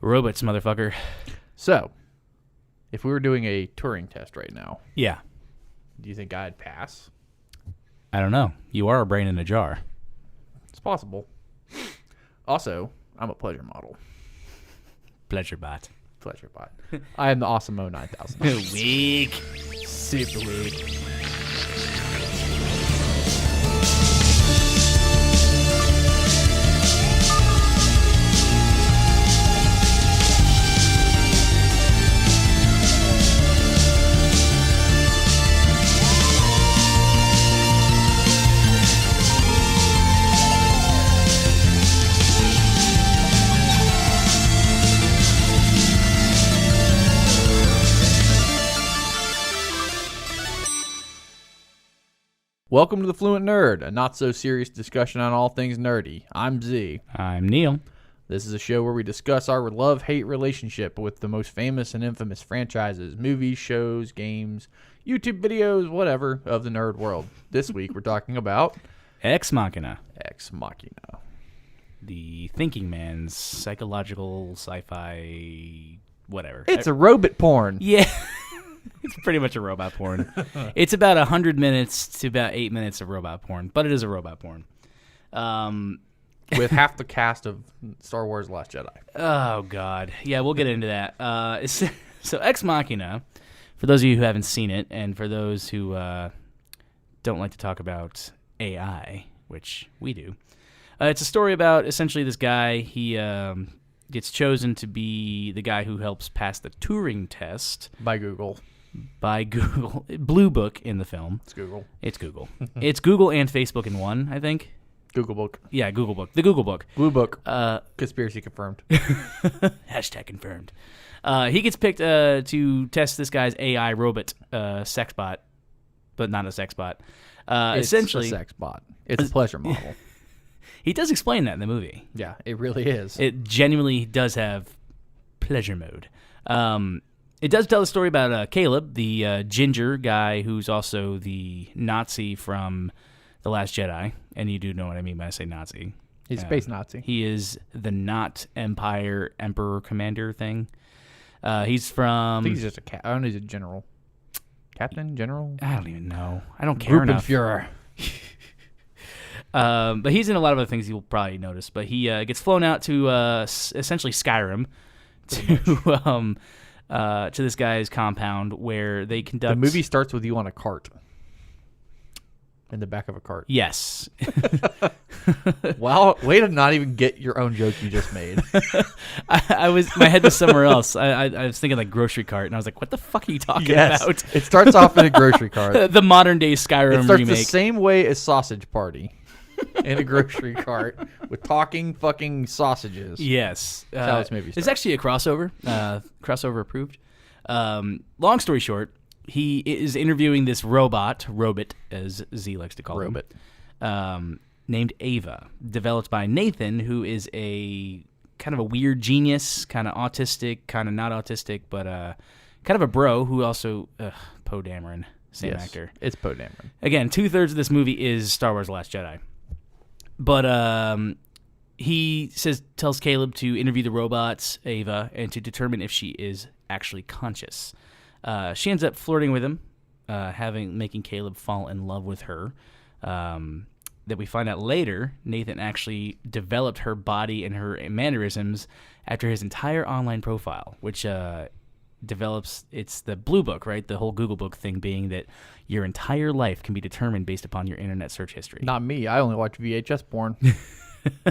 ROBITS, motherfucker. So, if we were doing a Turing test right now, Yeah. do you think I'd pass? I don't know. You are a brain in a jar. It's possible. Also, I'm a pleasure model. Pleasure bot. Pleasure bot. I am the Awesome Mo 9000. Weak. Super weak. Welcome to the Fluent Nerd, a not-so-serious discussion on all things nerdy. I'm Z. I'm Neil. This is a show where we discuss our love-hate relationship with the most famous and infamous franchises, movies, shows, games, YouTube videos, whatever, of the nerd world. This week we're talking about... Ex Machina. Ex Machina. The thinking man's psychological sci-fi whatever. It's a robot porn. Yeah. It's pretty much a robot porn. It's about 100 minutes to about 8 minutes of robot porn, but it is a robot porn. With half the cast of Star Wars Last Jedi. Oh, God. Yeah, we'll get into that. So Ex Machina, for those of you who haven't seen it, and for those who don't like to talk about AI, which we do, it's a story about essentially this guy. He gets chosen to be the guy who helps pass the Turing test. By Google. Blue Book in the film. It's Google. It's Google. It's Google and Facebook in one, I think. Google Book. Yeah, Google Book. The Google Book. Blue Book. Conspiracy confirmed. Hashtag confirmed. He gets picked to test this guy's AI robot sex bot, but not a sex bot. It's Essentially, a sex bot. It's a pleasure model. He does explain that in the movie. Yeah, it really is. It genuinely does have pleasure mode. It does tell a story about Caleb, the ginger guy who's also the Nazi from The Last Jedi. And you do know what I mean when I say Nazi. He's a space Nazi. He is the not Empire Emperor Commander thing. He's from... I think he's just I don't know, he's a general. Captain? General? I don't even know. I don't care enough. Gruppenführer. But he's in a lot of other things you'll probably notice. But he gets flown out to essentially Skyrim to this guy's compound where they conduct... The movie starts with you on a cart. In the back of a cart. Yes. Wow, way to not even get your own joke you just made. My head was somewhere else. I was thinking like grocery cart, and I was like, what the fuck are you talking about? It starts off in a grocery cart. The modern day Skyrim it starts remake. the same way as Sausage Party. In a grocery cart with talking fucking sausages. Yes. That's how this movie starts. It's actually a crossover. Crossover approved. Long story short, he is interviewing this robot, as Z likes to call him, named Ava, developed by Nathan, who is a kind of a weird genius, kind of autistic, kind of not autistic, but kind of a bro who also, Poe Dameron, same actor. It's Poe Dameron. Again, 2/3 of this movie is Star Wars: The Last Jedi. But he tells Caleb to interview the robots, Ava, and to determine if she is actually conscious. She ends up flirting with him, making Caleb fall in love with her. That we find out later, Nathan actually developed her body and her mannerisms after his entire online profile, which develops, it's the Blue Book, right? The whole Google Book thing being that your entire life can be determined based upon your internet search history. Not me. I only watch VHS porn.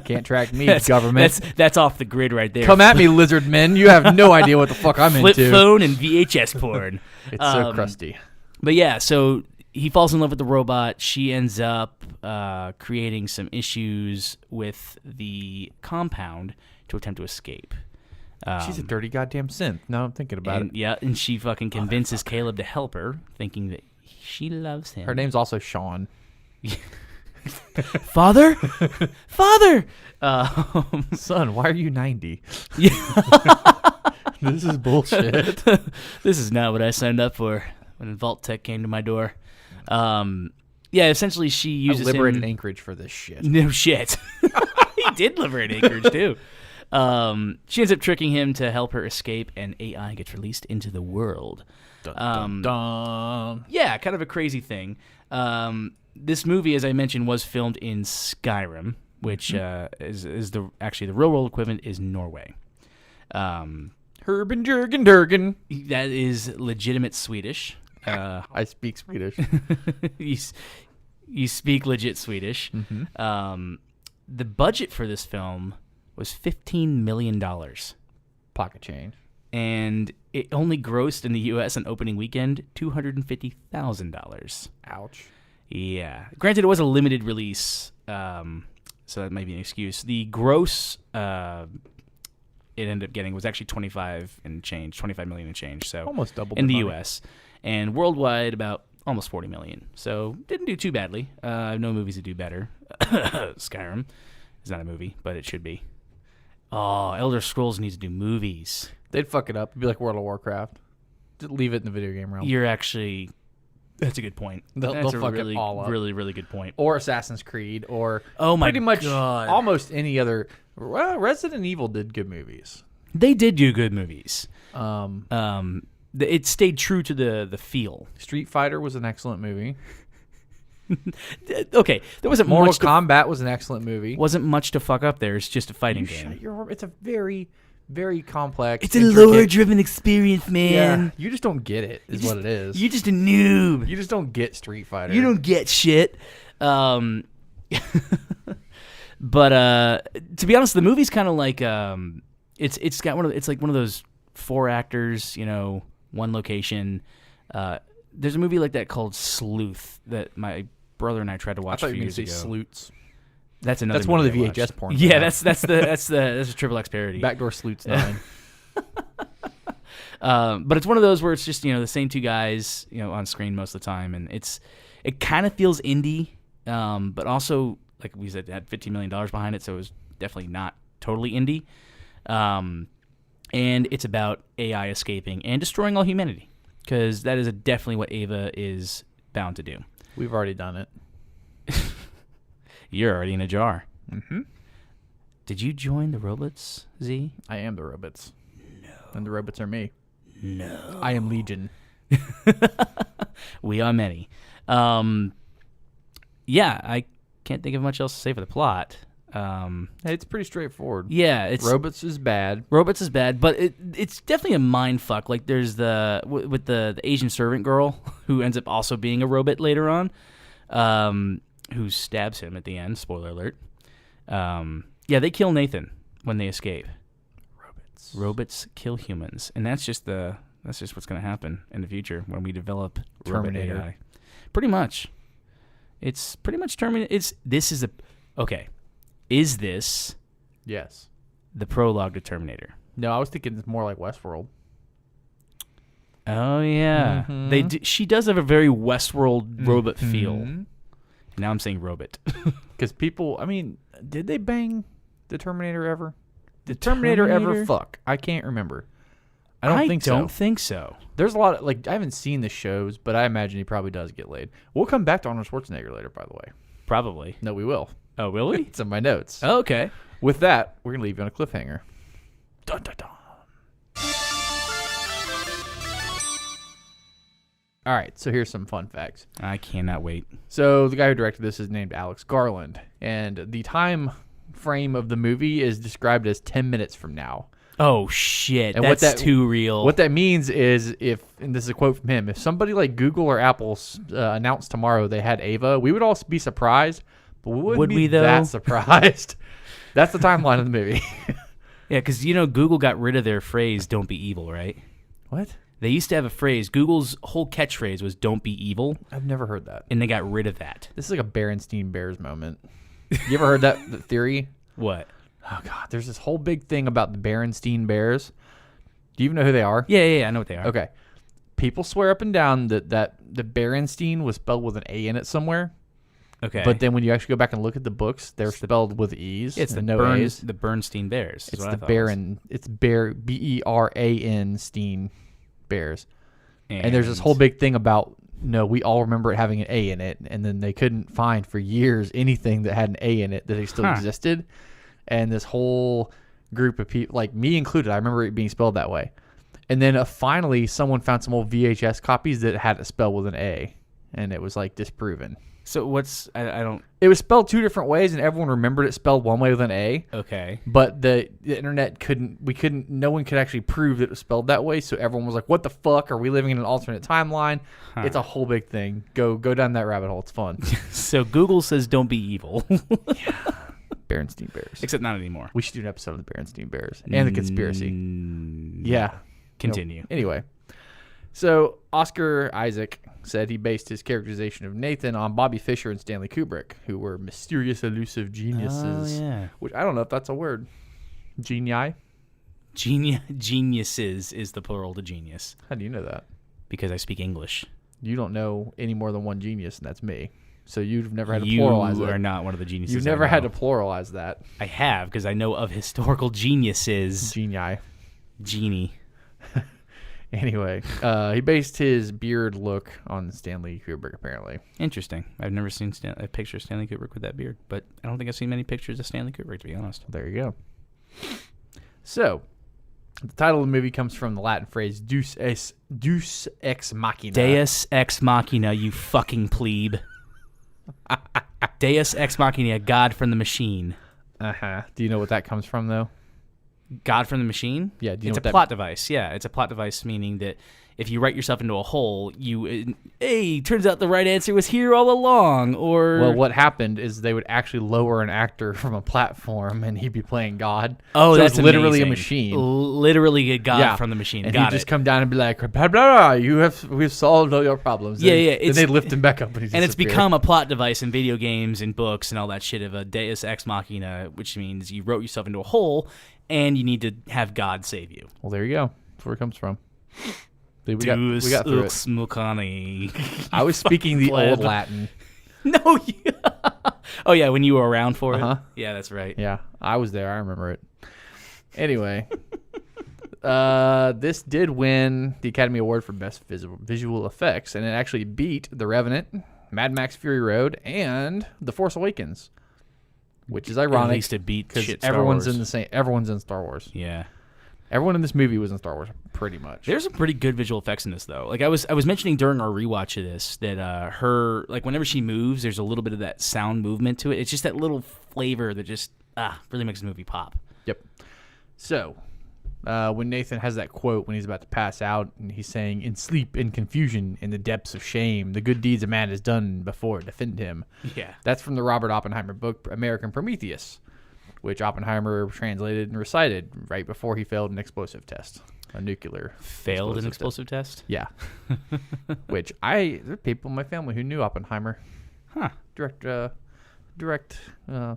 Can't track me, government. That's off the grid right there. Come at me, lizard men. You have no idea what the fuck I'm Flip into. Flip phone and VHS porn. It's so crusty. But yeah, so he falls in love with the robot. She ends up creating some issues with the compound to attempt to escape. She's a dirty goddamn synth. Now I'm thinking about it. Yeah, and she fucking convinces Caleb to help her, thinking that she loves him. Her name's also Sean. Father? Father! Son, why are you 90? Yeah. This is bullshit. This is not what I signed up for when Vault Tech came to my door. Yeah, essentially she uses I liberated him. Anchorage for this shit. No shit. He did liberate Anchorage, too. She ends up tricking him to help her escape, and AI gets released into the world. Dun, dun, dun. Yeah, kind of a crazy thing. This movie, as I mentioned, was filmed in Skyrim, which is the real world equivalent is Norway. Herben Jurgen Durgen. That is legitimate Swedish. I speak Swedish. You speak legit Swedish. Mm-hmm. The budget for this film was $15 million. Pocket change. And it only grossed in the U.S. on opening weekend $250,000. Ouch. Yeah. Granted, it was a limited release, so that might be an excuse. The gross it ended up getting was actually 25 million and change. So almost double in the money. U.S. And worldwide, about almost 40 million. So didn't do too badly. I know movies that do better. Skyrim is not a movie, but it should be. Oh, Elder Scrolls needs to do movies. They'd fuck it up. It'd be like World of Warcraft. Just leave it in the video game realm. That's a good point. They'll fuck it all up. Really, really good point. Or Assassin's Creed, or my pretty much God. almost any other. Well, Resident Evil did good movies. They did do good movies. It stayed true to the feel. Street Fighter was an excellent movie. Okay, there wasn't Mortal much. Kombat was an excellent movie. Wasn't much to fuck up there. It's just a fighting game. It's a very, very complex. It's a intricate- lore-driven experience, man. Yeah, you just don't get it. Is what it is. You're just a noob. You just don't get Street Fighter. You don't get shit. But to be honest, the movie's kind of like it's got it's like one of those 4 actors, one location. There's a movie like that called Sleuth that my brother and I tried to watch I a thought few you were years going to ago. say Sleuts. That's another. That's one of the movie I VHS watched. porn. Yeah, that's a Triple X parody. Backdoor Sleuts 9. But it's one of those where it's just the same 2 guys on screen most of the time, and it kind of feels indie, but also like we said, it had $15 million behind it, so it was definitely not totally indie. And it's about AI escaping and destroying all humanity, because that is definitely what Ava is bound to do. We've already done it. You're already in a jar. Mm-hmm. Did you join the robots, Z? I am the robots. No. And the robots are me. No. I am Legion. We are many. Yeah, I can't think of much else to say for the plot. It's pretty straightforward. Yeah, it's Robots is bad. Robots is bad, but it's definitely a mind fuck. Like there's with the Asian servant girl who ends up also being a robot later on, who stabs him at the end. Spoiler alert. Yeah, they kill Nathan when they escape. Robots kill humans, and that's just what's going to happen in the future when we develop Terminator. robot AI. Pretty much, it's pretty much Terminator. Okay. Is this Yes. the prologue to Terminator? No, I was thinking it's more like Westworld. Oh yeah, Mhm. She does have a very Westworld robot feel. Now I'm saying robot. Because people, did they bang the Terminator ever? Did Terminator ever fuck? I can't remember. I don't think so. There's a lot of, I haven't seen the shows, but I imagine he probably does get laid. We'll come back to Arnold Schwarzenegger later, by the way. Probably. No, we will. Oh, will we? It's in my notes. Oh, okay. With that, we're going to leave you on a cliffhanger. Dun, dun, dun. All right, so here's some fun facts. I cannot wait. So the guy who directed this is named Alex Garland, and the time frame of the movie is described as 10 minutes from now. Oh shit, And that's too real. What that means is and this is a quote from him, if somebody like Google or Apple announced tomorrow they had Ava, we would all be surprised, but we wouldn't be that surprised. That's the timeline of the movie. Yeah, because Google got rid of their phrase "Don't be evil," right? What? They used to have a phrase. Google's whole catchphrase was "Don't be evil," I've never heard that. and they got rid of that. This is like a Berenstain Bears moment. You ever heard that theory? What? Oh, God. There's this whole big thing about the Berenstain Bears. Do you even know who they are? Yeah, I know what they are. Okay. People swear up and down that the Berenstain was spelled with an A in it somewhere. Okay. But then when you actually go back and look at the books, they're spelled with E's. it's the and no A's. the Bernstein Bears. It's the Baron. It's Beran Steen Bears. And there's this whole big thing about, we all remember it having an A in it, and then they couldn't find for years anything that had an A in it that still existed. And this whole group of people, like me included. I remember it being spelled that way. And then finally, someone found some old VHS copies that had it spelled with an A, and it was like disproven. So what's I don't. It was spelled 2 different ways, and everyone remembered it spelled one way with an A. Okay. But the internet no one could actually prove that it was spelled that way, so everyone was like, what the fuck? Are we living in an alternate timeline? Huh. It's a whole big thing. Go down that rabbit hole. It's fun. So Google says don't be evil. Yeah. Berenstain Bears. Except not anymore. We should do an episode of the Berenstain Bears and the conspiracy. Yeah. Continue. Anyway. So Oscar Isaac said he based his characterization of Nathan on Bobby Fischer and Stanley Kubrick, who were mysterious, elusive geniuses. Oh, yeah. Which I don't know if that's a word. Genii? Geniuses is the plural to genius. How do you know that? Because I speak English. You don't know any more than one genius, and that's me. So you've never had to pluralize it. You are not one of the geniuses. You've never had to pluralize that. I have, because I know of historical geniuses. Genii. Genie. Anyway, he based his beard look on Stanley Kubrick, apparently. Interesting. I've never seen a picture of Stanley Kubrick with that beard, but I don't think I've seen many pictures of Stanley Kubrick, to be honest. There you go. So, the title of the movie comes from the Latin phrase Deus ex machina. Deus ex machina, you fucking plebe. Deus ex machina, God from the machine. Uh-huh. Do you know what that comes from, though? God from the machine? Yeah. It's a plot device. Yeah, it's a plot device, meaning that if you write yourself into a hole, turns out the right answer was here all along. Or well, what happened is they would actually lower an actor from a platform, and he'd be playing God. Oh, so that's literally amazing. A machine. Literally a God from the machine. And he'd just come down and be like, blah, blah, blah, we've solved all your problems. Yeah, Then they'd lift him back up, and it's become a plot device in video games and books and all that shit of a Deus ex machina, which means you wrote yourself into a hole, and you need to have God save you. Well, there you go. That's where it comes from. We got through it. I was speaking the old Latin. No. Oh, yeah, when you were around for it? Yeah, that's right. Yeah, I was there. I remember it. Anyway, this did win the Academy Award for Best Visual Effects, and it actually beat The Revenant, Mad Max Fury Road, and The Force Awakens, which is ironic. At least it beat because everyone's in Star Wars. Yeah. Everyone in this movie was in Star Wars, pretty much. There's some pretty good visual effects in this, though. Like I was mentioning during our rewatch of this that her, like whenever she moves, there's a little bit of that sound movement to it. It's just that little flavor that just really makes the movie pop. Yep. So, when Nathan has that quote when he's about to pass out, and he's saying, "In sleep, in confusion, in the depths of shame, the good deeds a man has done before defend him." Yeah. That's from the Robert Oppenheimer book, American Prometheus, which Oppenheimer translated and recited right before he failed an explosive test, a nuclear failed an explosive test. Yeah, which there are people in my family who knew Oppenheimer. Huh? Direct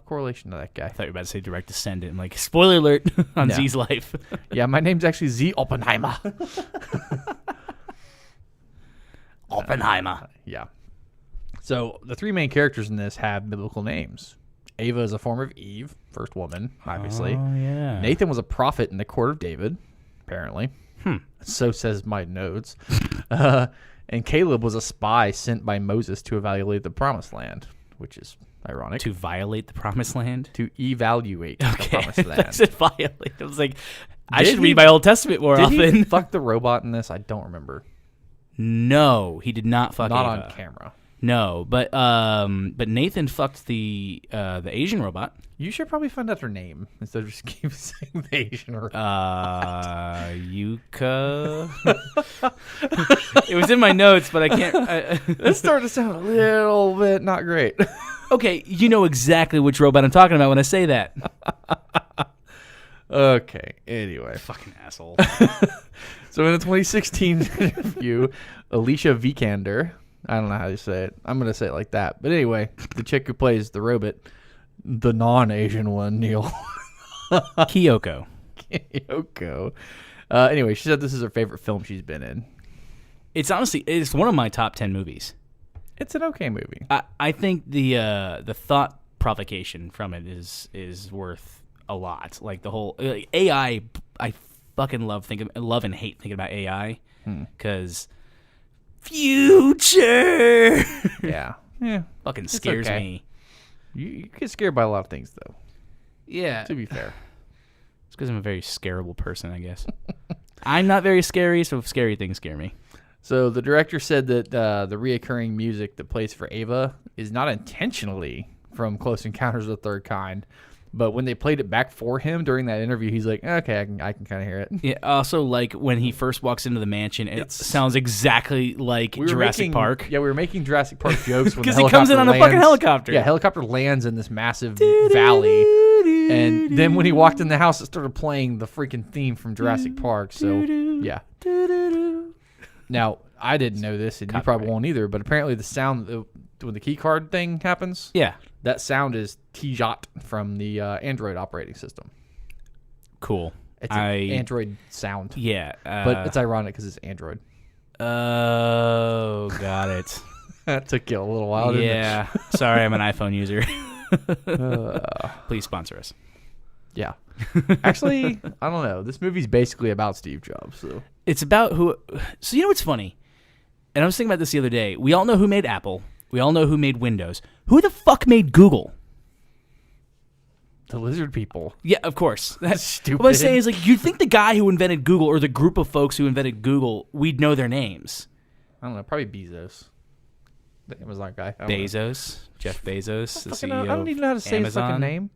correlation to that guy. I thought you were about to say direct descendant. I'm like, spoiler alert on Z's life. Yeah, my name's actually Z Oppenheimer. Oppenheimer. Yeah. So the 3 main characters in this have biblical names. Ava is a form of Eve, first woman, obviously. Oh, yeah. Nathan was a prophet in the court of David, apparently. So says my notes. And Caleb was a spy sent by Moses to evaluate the promised land, which is ironic. To violate the promised land? To evaluate the promised land. I said violate. I was like, I should read my Old Testament more often. Did he fuck the robot in this? I don't remember. No, he did not fuck Ava. Not on camera. No, but Nathan fucked the Asian robot. You should probably find out her name instead of just keep saying the Asian robot. Yuka. It was in my notes, but I can't. It's starting to sound a little bit not great. Okay, you know exactly which robot I'm talking about when I say that. Okay, anyway. Fucking asshole. So in the 2016 interview, Alicia Vikander, I don't know how you say it. I'm going to say it like that. But anyway, the chick who plays the robot, the non-Asian one, Neil. Kyoko. Anyway, she said this is her favorite film she's been in. It's one of my top 10 movies. It's an okay movie. I think the thought provocation from it is worth a lot. Like the whole AI, I fucking love and hate thinking about AI because future. Yeah. Fucking scares me. You get scared by a lot of things, though. Yeah. To be fair. It's because I'm a very scareable person, I guess. I'm not very scary, so scary things scare me. So the director said that the reoccurring music that plays for Ava is not intentionally from Close Encounters of the Third Kind, but when they played it back for him during that interview, he's like, okay, I can kind of hear it. Yeah. Also, like when he first walks into the mansion, it sounds exactly like Jurassic Park. Yeah, we were making Jurassic Park jokes because he comes in on a fucking helicopter. Yeah, helicopter lands in this massive valley, and then when he walked in the house, it started playing the freaking theme from Jurassic Park. So yeah. Now I didn't know this, and you probably won't either. But apparently, the sound when the key card thing happens, that sound is T-Jot from the Android operating system. Cool. It's an Android sound. Yeah. But it's ironic because it's Android. Oh, got it. That took you a little while, didn't it? Yeah. Sorry, I'm an iPhone user. Please sponsor us. Yeah. Actually, I don't know. This movie's basically about Steve Jobs. So it's about who... So you know what's funny? And I was thinking about this the other day. We all know who made Apple. We all know who made Windows. Who the fuck made Google? The lizard people. Yeah, of course. That's stupid. What I'm saying is, like, you'd think the guy who invented Google or the group of folks who invented Google, we'd know their names. I don't know. Probably Bezos. The Amazon guy. Bezos. Jeff Bezos, the CEO I don't even know how to say his fucking name.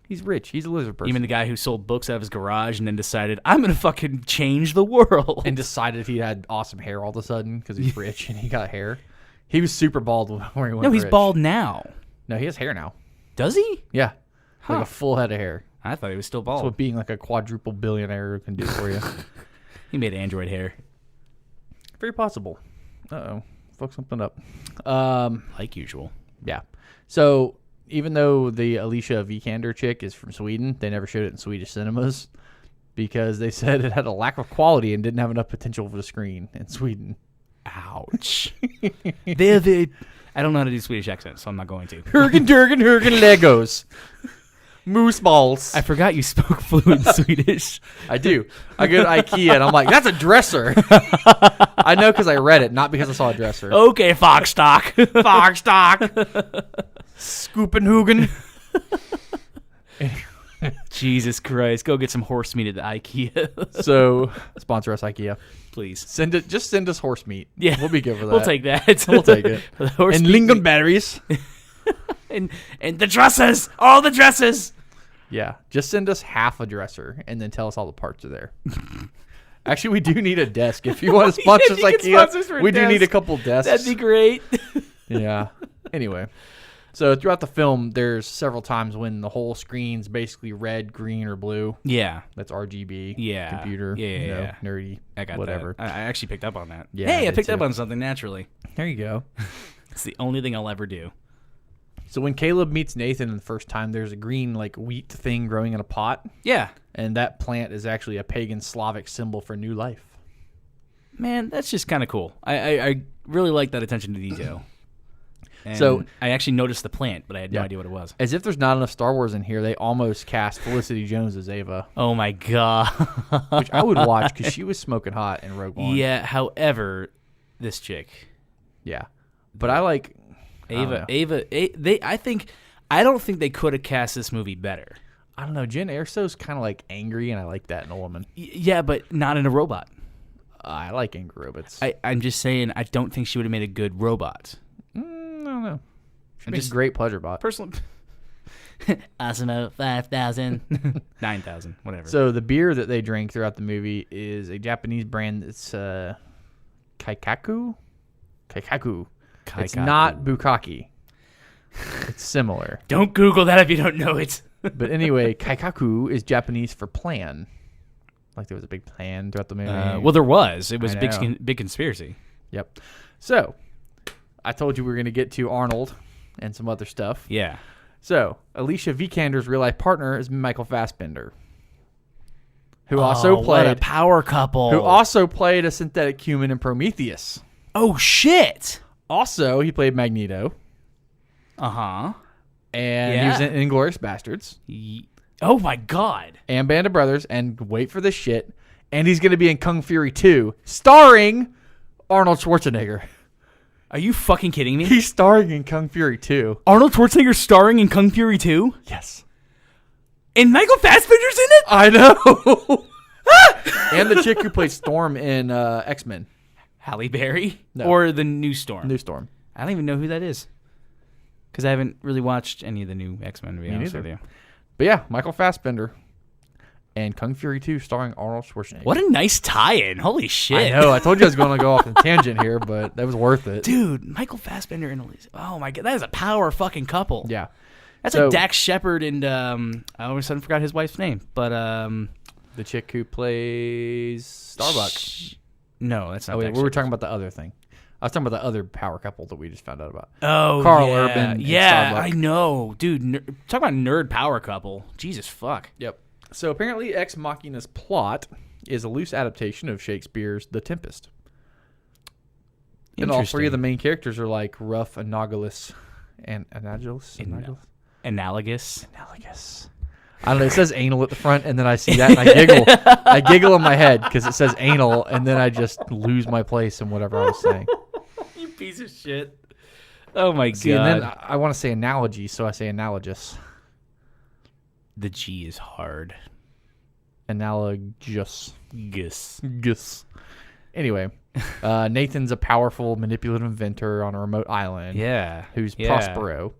He's rich. He's a lizard person. Even the guy who sold books out of his garage and then decided, I'm going to fucking change the world. And decided he had awesome hair all of a sudden because he's rich and he got hair. He was super bald when he went No, he's rich. bald now. No, he has hair now. Does he? Yeah. Like a full head of hair. I thought he was still bald. That's what being like a quadruple billionaire can do for you. He made Android hair. Very possible. Uh-oh. Fuck something up. Like usual. Yeah. So even though the Alicia Vikander chick is from Sweden, they never showed it in Swedish cinemas because they said it had a lack of quality and didn't have enough potential for the screen in Sweden. Ouch. I don't know how to do Swedish accents, so I'm not going to. Hurgen, Durgen, Hurgen, Legos. Moose balls. I forgot you spoke fluent Swedish. I do. I go to IKEA and I'm like, that's a dresser. I know because I read it, not because I saw a dresser. Okay, Foxstock. Foxstock. Scoopenhugen. Jesus Christ. Go get some horse meat at the IKEA. So, sponsor us, IKEA. Please. Just send us horse meat. Yeah. We'll be good for that. We'll take that. We'll take it. And lingonberries. and the dresses. All the dresses. Yeah. Just send us half a dresser and then tell us all the parts are there. Actually, we do need a desk. If you want to sponsor us, IKEA, we do need a couple desks. That'd be great. Yeah. Anyway. So throughout the film, there's several times when the whole screen's basically red, green, or blue. Yeah. That's RGB. Yeah. Computer. Yeah. Nerdy. I got whatever. that. I actually picked up on that. Yeah, hey, I picked up on something naturally. There you go. It's the only thing I'll ever do. So when Caleb meets Nathan the first time, there's a green like wheat thing growing in a pot. Yeah. And that plant is actually a pagan Slavic symbol for new life. Man, that's just kind of cool. I really like that attention to detail. And so I actually noticed the plant, but I had no idea what it was. As if there's not enough Star Wars in here, they almost cast Felicity Jones as Ava. Oh my god! Which I would watch because she was smoking hot in Rogue One. Yeah. However, this chick. Yeah, but I like Ava. I don't think they could have cast this movie better. I don't know. Jen Erso's kind of like angry, and I like that in a woman. Yeah, but not in a robot. I like angry robots. I'm just saying, I don't think she would have made a good robot. I don't know. She makes a great pleasure bot. Personally, Osmo 5,000, 9,000, whatever. So the beer that they drink throughout the movie is a Japanese brand that's Kaikaku. It's not Bukkake. It's similar. Don't Google that if you don't know it. But anyway, Kaikaku is Japanese for plan. Like there was a big plan throughout the movie. Well, there was. It was big conspiracy. Yep. So I told you we were going to get to Arnold and some other stuff. Yeah. So Alicia Vikander's real life partner is Michael Fassbender, who also played what a power couple. Who also played a synthetic human in Prometheus. Oh shit! Also, he played Magneto. And he was in Inglourious Bastards. Oh my god! And Band of Brothers. And wait for this shit. And he's going to be in Kung Fury 2, starring Arnold Schwarzenegger. Are you fucking kidding me? He's starring in Kung Fury 2. Arnold Schwarzenegger starring in Kung Fury 2? Yes. And Michael Fassbender's in it? I know. And the chick who played Storm in X-Men. Halle Berry? No. Or the new Storm? New Storm. I don't even know who that is. Because I haven't really watched any of the new X-Men, to be honest with you. But yeah, Michael Fassbender. And Kung Fury 2 starring Arnold Schwarzenegger. What a nice tie-in. Holy shit. I know. I told you I was going to go off on a tangent here, but that was worth it. Dude, Michael Fassbender and Elise. Oh, my God. That is a power fucking couple. Yeah. That's like Dax Shepard and I all of a sudden forgot his wife's name. But the chick who plays Starbuck. No, that's not. Oh, wait, Dax we were Shepard. talking about the other thing. I was talking about the other power couple that we just found out about. Oh, Carl yeah. Urban and Yeah, Starbuck. I know, dude. Talk about nerd power couple. Jesus fuck. Yep. So apparently, Ex Machina's plot is a loose adaptation of Shakespeare's *The Tempest*. And all three of the main characters are like rough, analogous, and analogous. Analogous. I don't know. It says anal at the front, and then I see that, and I giggle. I giggle in my head because it says anal, and then I just lose my place in whatever I was saying. You piece of shit. Oh my god. And then I want to say analogy, so I say analogous. The G is hard. Analogous. Gus. Anyway, Nathan's a powerful, manipulative inventor on a remote island. Yeah. Who's Prospero.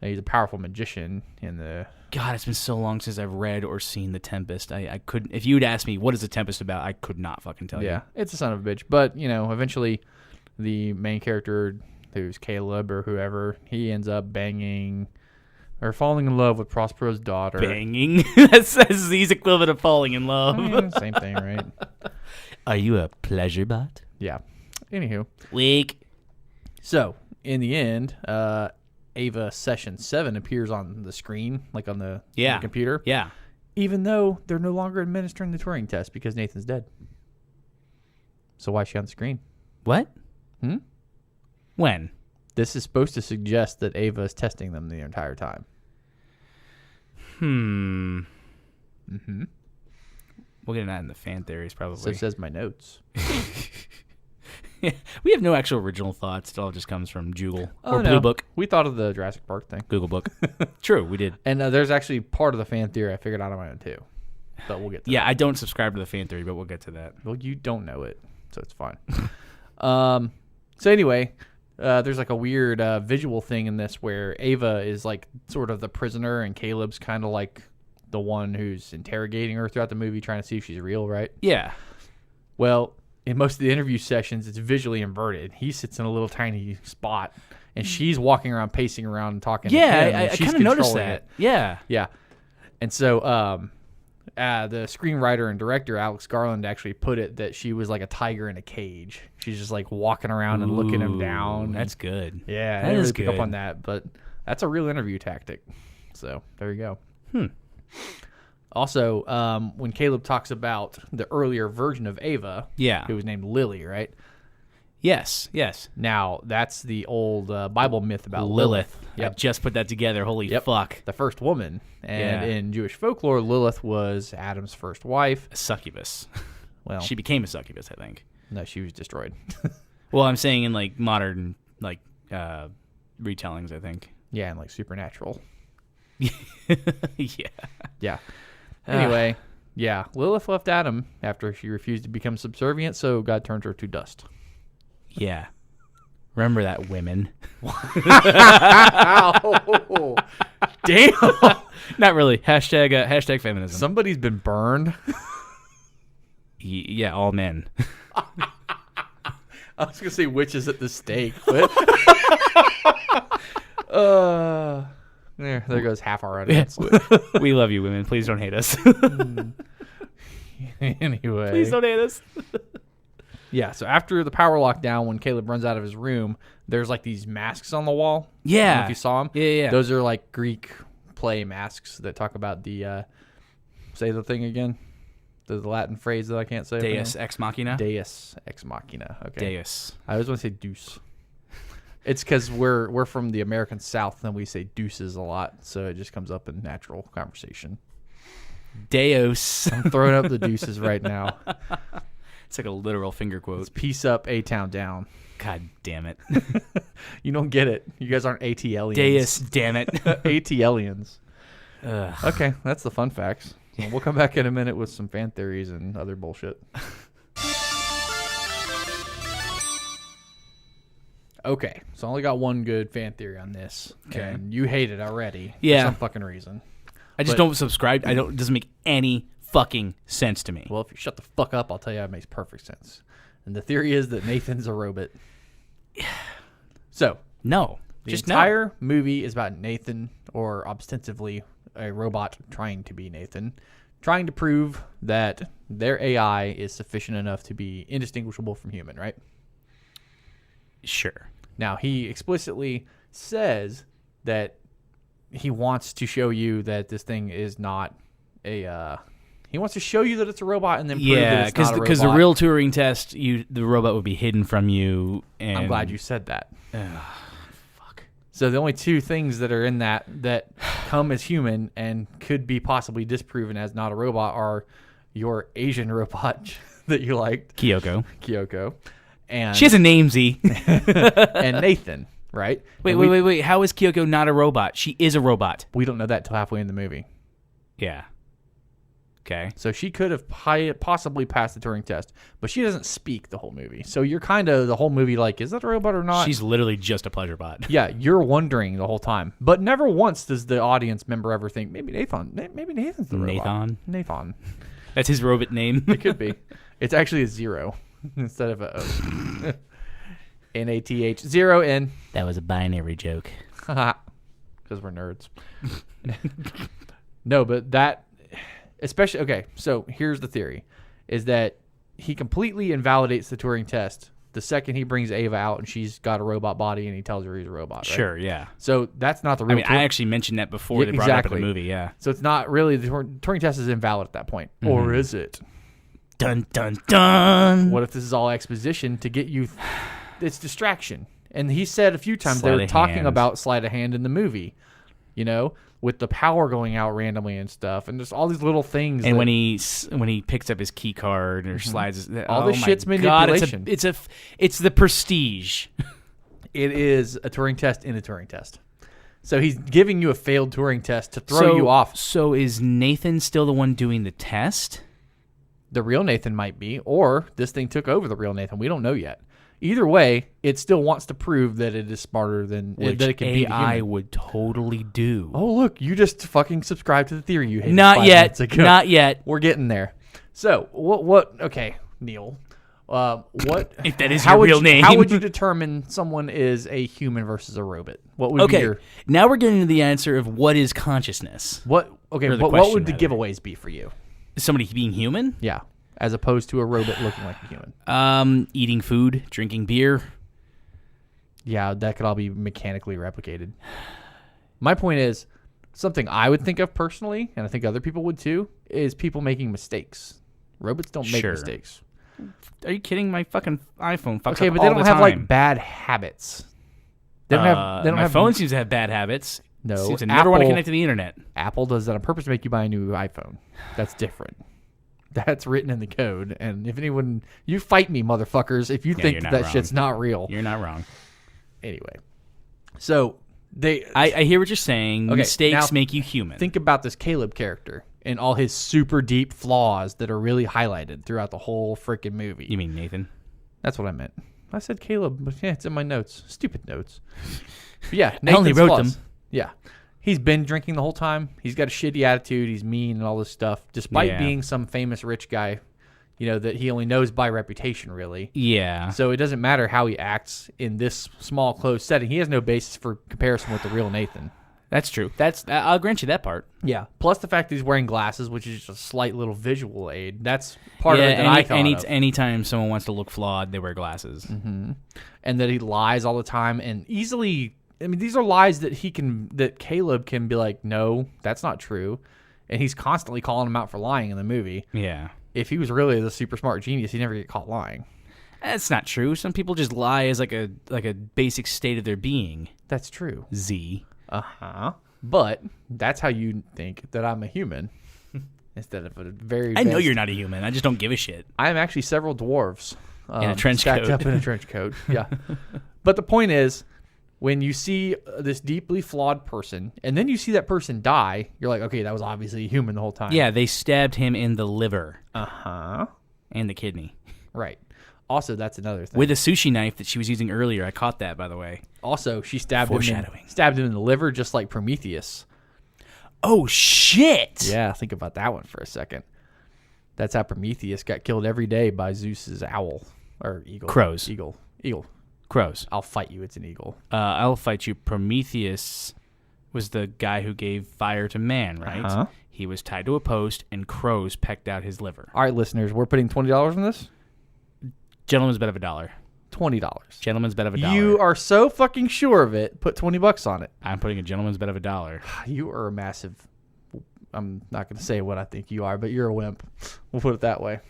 He's a powerful magician in the... God, it's been so long since I've read or seen The Tempest. I couldn't... If you would ask me, what is The Tempest about, I could not fucking tell you. Yeah, it's a son of a bitch. But, eventually the main character, who's Caleb or whoever, he ends up banging... or falling in love with Prospero's daughter. Banging? That's Z's equivalent of falling in love. Same thing, right? Are you a pleasure bot? Yeah. Anywho. Weak. So, in the end, Ava Session 7 appears on the screen, like on the computer. Yeah. Even though they're no longer administering the Turing test because Nathan's dead. So why is she on the screen? What? When? This is supposed to suggest that Ava is testing them the entire time. We'll get into that in the fan theories, probably. So it says my notes. We have no actual original thoughts. It all just comes from Joogle or no. Blue Book. We thought of the Jurassic Park thing. Google Book. True, we did. And there's actually part of the fan theory I figured out on my own, too. But we'll get to that. Yeah, I don't subscribe to the fan theory, but we'll get to that. Well, you don't know it, so it's fine. So anyway, there's like a weird visual thing in this where Ava is like sort of the prisoner and Caleb's kind of like the one who's interrogating her throughout the movie, trying to see if she's real, right? Yeah. Well, in most of the interview sessions, it's visually inverted. He sits in a little tiny spot, and she's walking around, pacing around, and talking to him. Yeah, I kind of noticed that. Yeah. Yeah. And so the screenwriter and director, Alex Garland, actually put it that she was like a tiger in a cage. She's just like walking around and looking him down. That's good. Yeah, I that didn't is really pick good. up on that, but that's a real interview tactic. So there you go. Also, when Caleb talks about the earlier version of Ava, who was named Lily, right? Yes. Now, that's the old Bible myth about Lilith. Yep. I just put that together. Holy fuck. The first woman. And in Jewish folklore, Lilith was Adam's first wife. A succubus. Well, she became a succubus, I think. No, she was destroyed. Well, I'm saying in like modern like retellings, I think. Yeah, and like supernatural. Yeah. Anyway, Lilith left Adam after she refused to become subservient, so God turned her to dust. Yeah. Remember that, women. Ow. Damn. Not really. Hashtag feminism. Somebody's been burned. Yeah, all men. I was going to say witches at the stake, but... There goes half our audience. We love you, women. Please don't hate us. Anyway. Please don't hate us. Yeah, so after the power lockdown, when Caleb runs out of his room, there's like these masks on the wall. Yeah. I don't know if you saw them. Yeah. Those are like Greek play masks that talk about the, say the thing again. The Latin phrase that I can't say. Deus ex machina? Deus ex machina. Okay. Deus. I always want to say deuce. It's because we're from the American South and we say deuces a lot, so it just comes up in natural conversation. Deus. I'm throwing up the deuces right now. It's like a literal finger quote. It's peace up, A-town down. God damn it. You don't get it. You guys aren't ATLians. Deus, damn it. ATLians. Okay, that's the fun facts. So we'll come back in a minute with some fan theories and other bullshit. Okay, so I only got one good fan theory on this. Okay. And you hate it already. Yeah. For some fucking reason. I just don't subscribe. It doesn't make any fucking sense to me. Well, if you shut the fuck up, I'll tell you it makes perfect sense. And the theory is that Nathan's a robot. So, No. the Just entire movie is about Nathan, or ostensibly a robot trying to be Nathan, trying to prove that their AI is sufficient enough to be indistinguishable from human, right? Sure. Now, he explicitly says that he wants to show you that this thing is not a... he wants to show you that it's a robot and then prove that it's not a robot. Because the real Turing test, the robot would be hidden from you. And I'm glad you said that. Fuck. So the only two things that are in that come as human and could be possibly disproven as not a robot are your Asian robot that you liked, Kyoko, and she has a name, Z. and Nathan, right? Wait. How is Kyoko not a robot? She is a robot. We don't know that till halfway in the movie. Yeah. Okay. So she could have possibly passed the Turing test, but she doesn't speak the whole movie. So you're kind of the whole movie like, is that a robot or not? She's literally just a pleasure bot. Yeah, you're wondering the whole time. But never once does the audience member ever think, maybe Nathan's the robot. Nathan. That's his robot name. It could be. It's actually a 0 instead of a O. N-A-T-H. 0 N. That was a binary joke. Because we're nerds. No, but that... Especially, okay, so here's the theory, is that he completely invalidates the Turing test the second he brings Ava out and she's got a robot body and he tells her he's a robot, right? Sure, yeah. So that's not the real I actually mentioned that before they brought it up in the movie, yeah. So it's not really, the Turing test is invalid at that point. Mm-hmm. Or is it? Dun, dun, dun. What if this is all exposition to get you, it's distraction. And he said a few times they were talking about sleight of hand in the movie, you know? With the power going out randomly and stuff, and just all these little things. And when he picks up his key card or slides, all this shit's manipulation. It's the prestige. It is a Turing test in a Turing test. So he's giving you a failed Turing test to throw you off. So is Nathan still the one doing the test? The real Nathan might be, or this thing took over the real Nathan. We don't know yet. Either way, it still wants to prove that it is smarter than that it can be AI would totally do. Oh, look, you just fucking subscribed to the theory you hated. Not yet. Not yet. We're getting there. So, what okay, Neil. What if that is your real name? How would you determine someone is a human versus a robot? What would be your... Now we're getting to the answer of what is consciousness. What would the giveaways be for you? Somebody being human? Yeah. As opposed to a robot looking like a human. Eating food, drinking beer. Yeah, that could all be mechanically replicated. My point is, something I would think of personally, and I think other people would too, is people making mistakes. Robots don't make mistakes. Are you kidding? My fucking iPhone fucks up all the time. Okay, but they don't have like bad habits. They don't have. My phone seems to have bad habits. No, it seems to never want to connect to the internet. Apple does that on purpose to make you buy a new iPhone. That's different. That's written in the code, and if anyone, you fight me, motherfuckers, if you think that shit's not real. You're not wrong. Anyway, so I hear what you're saying. Okay, mistakes make you human. Think about this Caleb character and all his super deep flaws that are really highlighted throughout the whole freaking movie. You mean Nathan? That's what I meant. I said Caleb, but yeah, it's in my notes. Stupid notes. But yeah, I only wrote them. Yeah. He's been drinking the whole time. He's got a shitty attitude. He's mean and all this stuff, despite being some famous rich guy, you know, that he only knows by reputation, really. Yeah. So it doesn't matter how he acts in this small, closed setting. He has no basis for comparison with the real Nathan. That's true. I'll grant you that part. Yeah. Plus the fact that he's wearing glasses, which is just a slight little visual aid. That's part of it that I thought of. Anytime someone wants to look flawed, they wear glasses. Mm-hmm. And that he lies all the time and easily... I mean, these are lies that Caleb can be like, no, that's not true. And he's constantly calling him out for lying in the movie. Yeah. If he was really the super smart genius, he'd never get caught lying. That's not true. Some people just lie as like a basic state of their being. That's true. Z. Uh-huh. But that's how you think that I'm a human instead of a very... I know you're not a human. I just don't give a shit. I am actually several dwarves. In a trench stacked coat. Up in a trench coat. Yeah. But the point is, when you see this deeply flawed person, and then you see that person die, you're like, okay, that was obviously a human the whole time. Yeah, they stabbed him in the liver. Uh-huh. And the kidney. Right. Also, that's another thing. With a sushi knife that she was using earlier. I caught that, by the way. Also, she stabbed him Foreshadowing. in the liver just like Prometheus. Oh, shit! Yeah, think about that one for a second. That's how Prometheus got killed every day by Zeus's owl. Or eagle. Crows. Eagle. Crows. I'll fight you. It's an eagle. I'll fight you. Prometheus was the guy who gave fire to man, right? Uh-huh. He was tied to a post, and crows pecked out his liver. All right, listeners, we're putting $20 on this? Gentleman's bet of $1. $20. Gentleman's bet of $1. You are so fucking sure of it. Put $20 on it. I'm putting a gentleman's bet of $1. You are a massive... I'm not going to say what I think you are, but you're a wimp. We'll put it that way.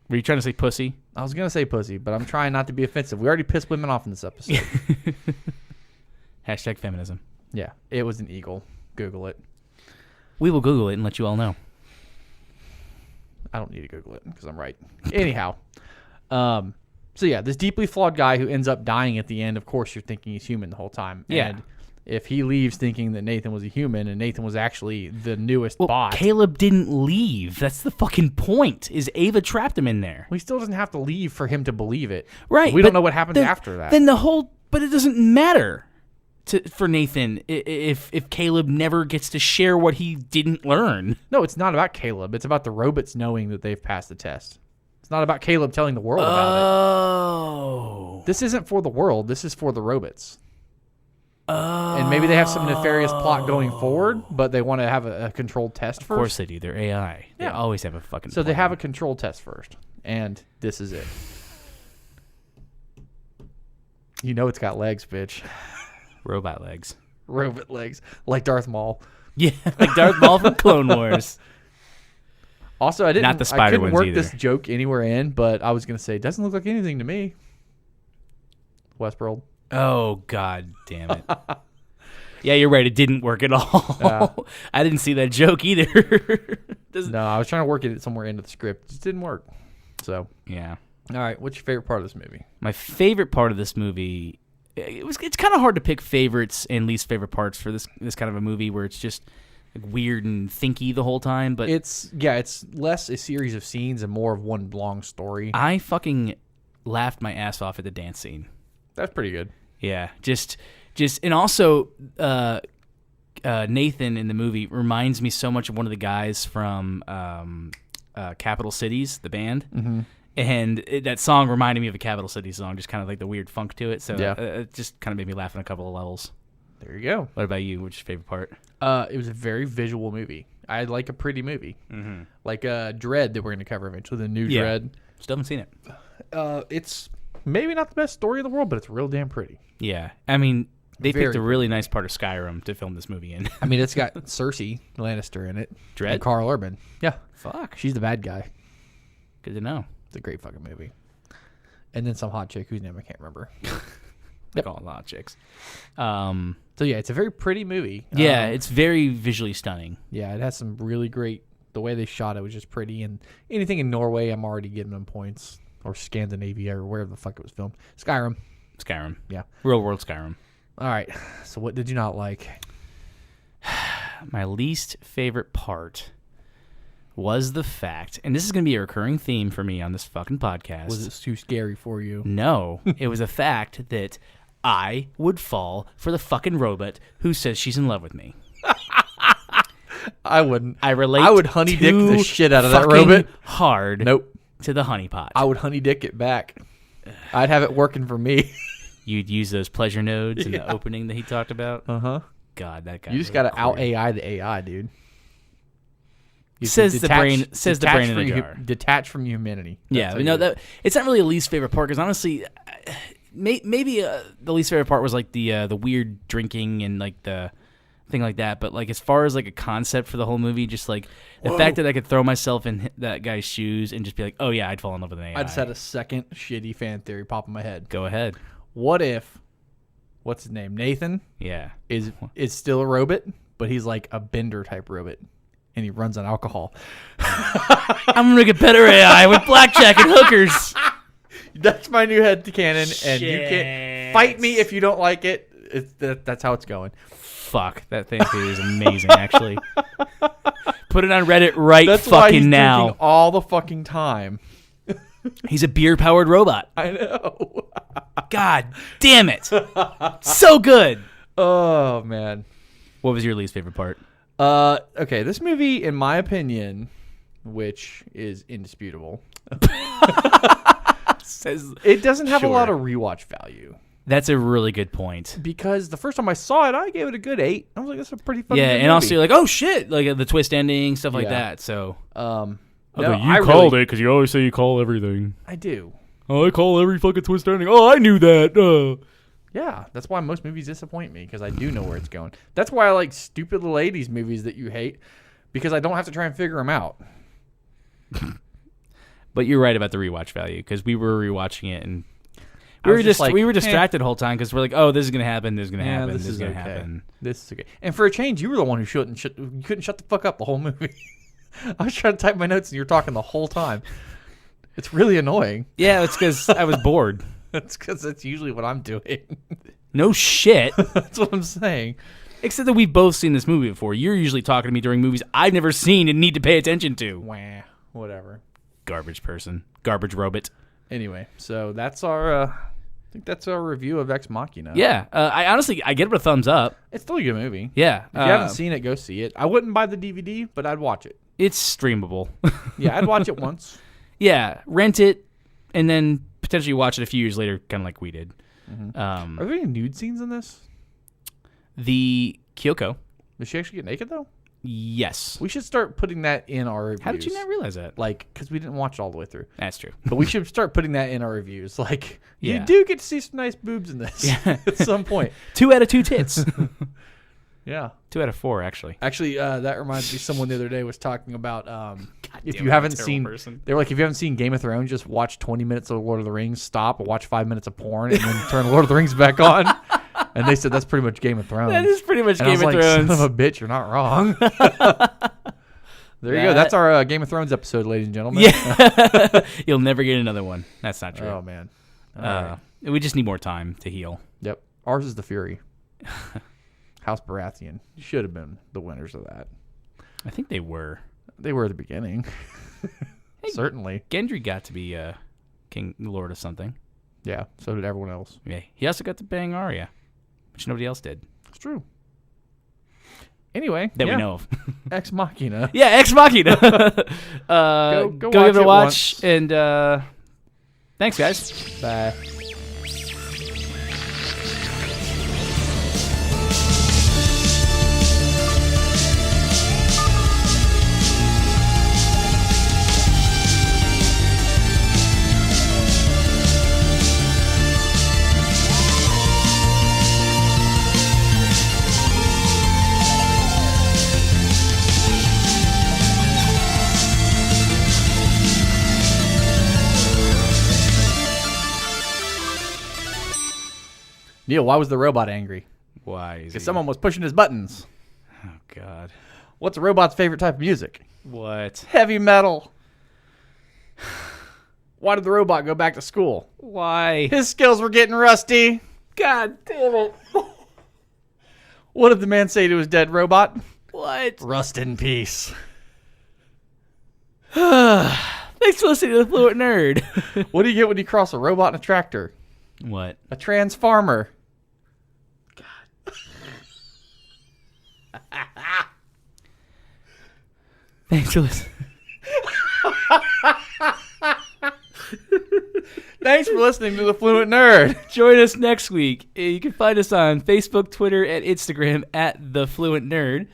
Were you trying to say pussy? I was going to say pussy, but I'm trying not to be offensive. We already pissed women off in this episode. Hashtag feminism. Yeah, it was an eagle. Google it. We will Google it and let you all know. I don't need to Google it because I'm right. Anyhow. So yeah, this deeply flawed guy who ends up dying at the end, of course you're thinking he's human the whole time. Yeah. And if he leaves thinking that Nathan was a human and Nathan was actually the newest bot. Caleb didn't leave. That's the fucking point, is Ava trapped him in there. Well, he still doesn't have to leave for him to believe it. Right. We don't know what happens after that. Then but it doesn't matter for Nathan if Caleb never gets to share what he didn't learn. No, it's not about Caleb. It's about the robots knowing that they've passed the test. It's not about Caleb telling the world about it. Oh. This isn't for the world. This is for the robots. And maybe they have some nefarious plot going forward, but they want to have a controlled test first. Of course they do. They're AI. They Yeah. always have a fucking So they plan. have a controlled test first, and this is it. You know it's got legs, bitch. Robot legs. Robot legs, like Darth Maul. Yeah, like Darth Maul from Clone Wars. Also, I Not the spider couldn't ones work either. this joke anywhere in, but I was going to say, it doesn't look like anything to me. Westworld. Oh, god damn it. Yeah, you're right. It didn't work at all. I didn't see that joke either. No, I was trying to work it somewhere into the script. It just didn't work. So, yeah. all right. What's your favorite part of this movie? My favorite part of this movie, it's kind of hard to pick favorites and least favorite parts for this kind of a movie where it's just like weird and thinky the whole time. But it's less a series of scenes and more of one long story. I fucking laughed my ass off at the dance scene. That's pretty good. Yeah, just and also Nathan in the movie reminds me so much of one of the guys from Capital Cities, the band. Mm-hmm. And that song reminded me of a Capital City song, just kind of like the weird funk to it. So Yeah. It just kind of made me laugh on a couple of levels. There you go. What about you? What's your favorite part? It was a very visual movie. I like a pretty movie. Mm-hmm. Like Dread that we're going to cover eventually, the new Yeah. Dread. Still haven't seen it. It's maybe not the best story in the world, but it's real damn pretty. Yeah. I mean, they Very picked a really nice part of Skyrim to film this movie in. I mean, it's got Cersei Lannister in it. Dread? And Carl Urban. Yeah. Fuck. She's the bad guy. Good to know. It's a great fucking movie. And then some hot chick whose name I can't remember. Yep. All a lot of chicks. So yeah, it's a very pretty movie. Yeah, it's very visually stunning. Yeah, it has some really great. The way they shot it was just pretty. And anything in Norway, I'm already giving them points. Or Scandinavia, or wherever the fuck it was filmed. Skyrim. Yeah. Real world Skyrim. All right. So what did you not like? My least favorite part was the fact, and this is going to be a recurring theme for me on this fucking podcast. Was it too scary for you? No, it was a fact that I would fall for the fucking robot who says she's in love with me. I wouldn't. I relate. I would honey dick the too shit out of that fucking robot. hard. Nope. To the honeypot. I would honey dick it back. I'd have it working for me. You'd use those pleasure nodes in the opening that he talked about. Uh-huh. God, that guy. You just got to out AI the AI, dude. You Says the brain in a jar. Detach from humanity. Yeah, no, it's not really a least favorite part because honestly, maybe the least favorite part was like the weird drinking and like the thing like that. But like as far as like a concept for the whole movie, just like the fact that I could throw myself in that guy's shoes and just be like, oh yeah, I'd fall in love with an AI. I just had a second shitty fan theory pop in my head. Go ahead. What if, what's his name, Nathan? Yeah, is still a robot, but he's like a bender type robot, and he runs on alcohol. I'm gonna get better AI with blackjack and hookers. That's my new head to canon, and you can't fight me if you don't like it. That's how it's going. Fuck, that thing is amazing. Actually, put it on Reddit right That's fucking why he's now. drinking all the fucking time. He's a beer-powered robot. I know. God damn it. So good. Oh, man. What was your least favorite part? Okay, this movie, in my opinion, which is indisputable, it doesn't have a lot of rewatch value. That's a really good point. Because the first time I saw it, I gave it a good 8. I was like, that's a pretty fucking good and movie. also you're like, oh shit, like the twist ending, stuff like that. So, no, you called it because you always say you call everything. I do. Oh, I call every fucking twist ending. Oh, I knew that. Yeah, that's why most movies disappoint me, because I do know where it's going. That's why I like stupid little 80s movies that you hate, because I don't have to try and figure them out. But you're right about the rewatch value, because we were rewatching it and we were distracted the whole time because we're like, oh, this is gonna happen, this is gonna happen, this is gonna happen. This is okay. And for a change, you were the one who you couldn't shut the fuck up the whole movie. I was trying to type my notes and you were talking the whole time. It's really annoying. Yeah, it's because I was bored. That's because that's usually what I'm doing. No shit. That's what I'm saying. Except that we've both seen this movie before. You're usually talking to me during movies I've never seen and need to pay attention to. Wah, whatever. Garbage person. Garbage robot. Anyway, so that's our... I think that's our review of Ex Machina. Yeah, I give it a thumbs up. It's still a good movie. Yeah. If you haven't seen it, go see it. I wouldn't buy the DVD, but I'd watch it. It's streamable. Yeah, I'd watch it once. Yeah, rent it, and then potentially watch it a few years later, kind of like we did. Mm-hmm. Are there any nude scenes in this? The Kyoko. Does she actually get naked, though? Yes. We should start putting that in our reviews. How did you not realize that? Like, because we didn't watch it all the way through. That's true. But we should start putting that in our reviews. Like, you do get to see some nice boobs in this at some point. 2 out of 2 tits. Yeah. 2 out of 4, actually. Actually, that reminds me, someone the other day was talking about if you haven't seen, they were like, if you haven't seen Game of Thrones, just watch 20 minutes of Lord of the Rings, stop, watch 5 minutes of porn, and then turn Lord of the Rings back on. And they said that's pretty much Game of Thrones. That is pretty much and Game of Thrones. Son of a bitch, you're not wrong. There you go. That's our Game of Thrones episode, ladies and gentlemen. Yeah. You'll never get another one. That's not true. Oh, man. We just need more time to heal. Yep. Ours is the Fury. House Baratheon. You should have been the winners of that. I think they were. They were at the beginning. Certainly. Gendry got to be King Lord of something. Yeah, so did everyone else. Yeah. He also got to bang Arya, which nobody else did. It's true. Anyway. That we know of. Ex Machina. Yeah, Ex Machina. Go give it a watch. Once. And thanks, guys. Bye. Neil, why was the robot angry? Why? Because someone was pushing his buttons. Oh, God. What's a robot's favorite type of music? What? Heavy metal. Why did the robot go back to school? Why? His skills were getting rusty. God damn it. What did the man say to his dead robot? What? Rust in peace. Thanks for listening to the Fluent Nerd. What do you get when you cross a robot and a tractor? What? A transformer. Thanks for listening. Thanks for listening to the Fluent Nerd. Join us next week. You can find us on Facebook, Twitter, and Instagram at the Fluent Nerd.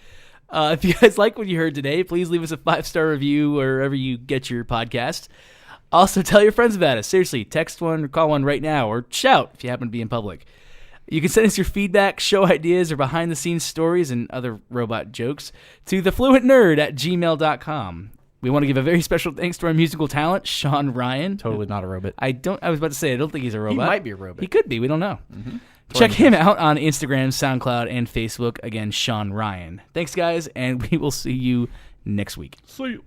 If you guys like what you heard today, please leave us a 5-star review wherever you get your podcast. Also, tell your friends about us. Seriously, text one or call one right now, or shout if you happen to be in public. You can send us your feedback, show ideas, or behind-the-scenes stories and other robot jokes to thefluentnerd@gmail.com. We want to give a very special thanks to our musical talent, Sean Ryan. Totally not a robot. I was about to say, I don't think he's a robot. He might be a robot. He could be. We don't know. Mm-hmm. Check him out on Instagram, SoundCloud, and Facebook. Again, Sean Ryan. Thanks, guys, and we will see you next week. See you.